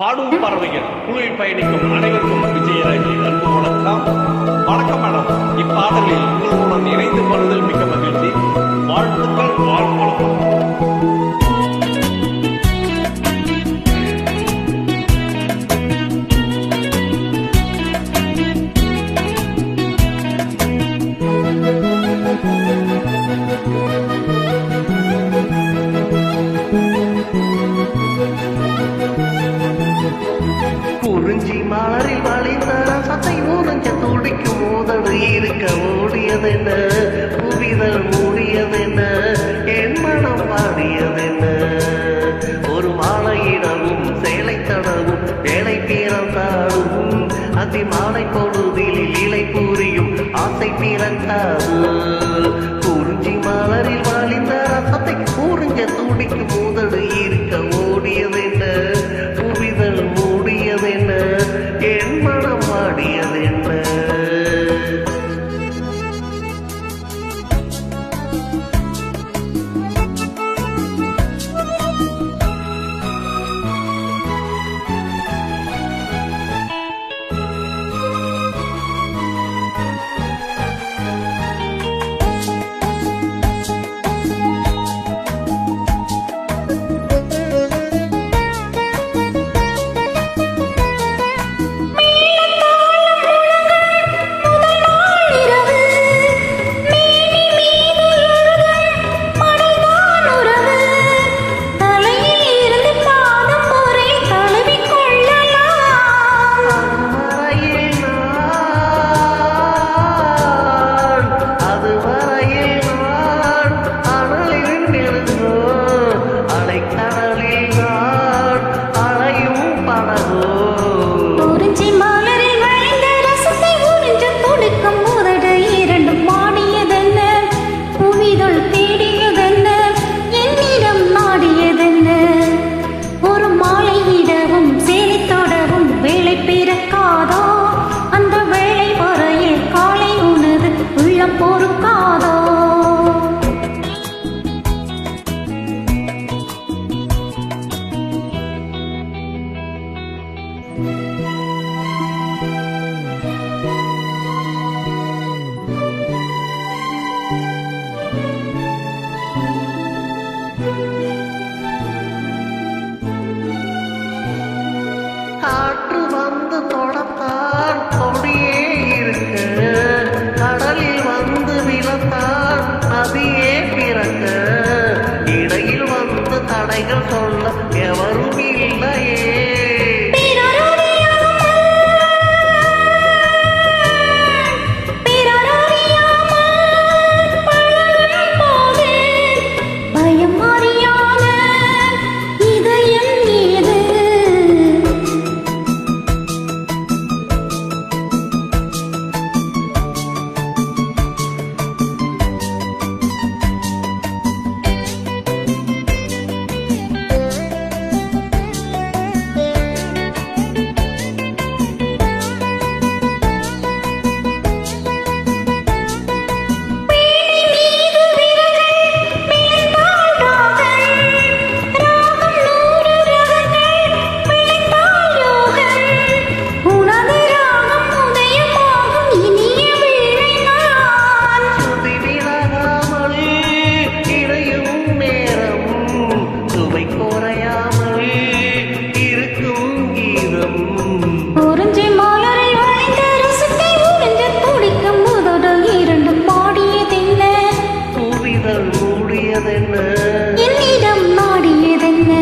பாடும் பறவைகள் குழுவில் பயணிக்கும் அனைவருக்கும் விஜயராஜி அன்பு வணக்கம். வணக்கம் மேடம். இப்பாடலில் உங்களுடன் இணைந்து பாடுதல் மிக்க மகிழ்ச்சி. வாழ்த்துக்கள். வாழ்வளம். குறிஞ்சி மாறில் வளைந்த ரசத்தை ஊரஞ்ச துடிக்கும் மோதடு இருக்க ஓடியதென்ன, புவிதல் மூடியதென்ன, என் மனம் பாடியதென்ன. ஒரு மாலையிடவும் சேலை தடவும் வேலை பிறந்தாடும், அதி மாலை பொழுதில் இலை கூறியும் ஆசை பிறந்தாது. குறிஞ்சி மலரில் வளைந்த ரசத்தை ஊரஞ்ச துடிக்கும் மோதடு இருக்க ஓடியதென்ன, புவிதல் மூடியதென்ன, என் மனம் வாடியதென்ன. காற்று வந்து தொடத்தான் கொடியே இருக்க, கடலில் வந்து விழத்தான் நதியே பிறக்க, இடையில் வந்து தடைகள் சொல்ல எவரும் இல்லையே. என்னிடம் நாடியதென்ன,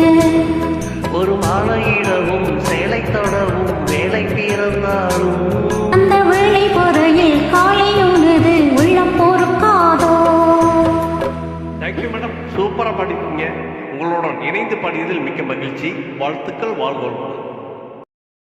ஒரு மாலையிடவும் சேலை தொடவும் வேலை பிறந்தாலும், அந்த வேளை பொறையில் காலை உனது உள்ளம் பொறுக்காதோ. Thank you madam. சூப்பரா பாடிருக்கீங்க. உங்களுடன் இணைந்து பாடியதில் மிக்க மகிழ்ச்சி. வாழ்த்துக்கள். வாழ்வோம்.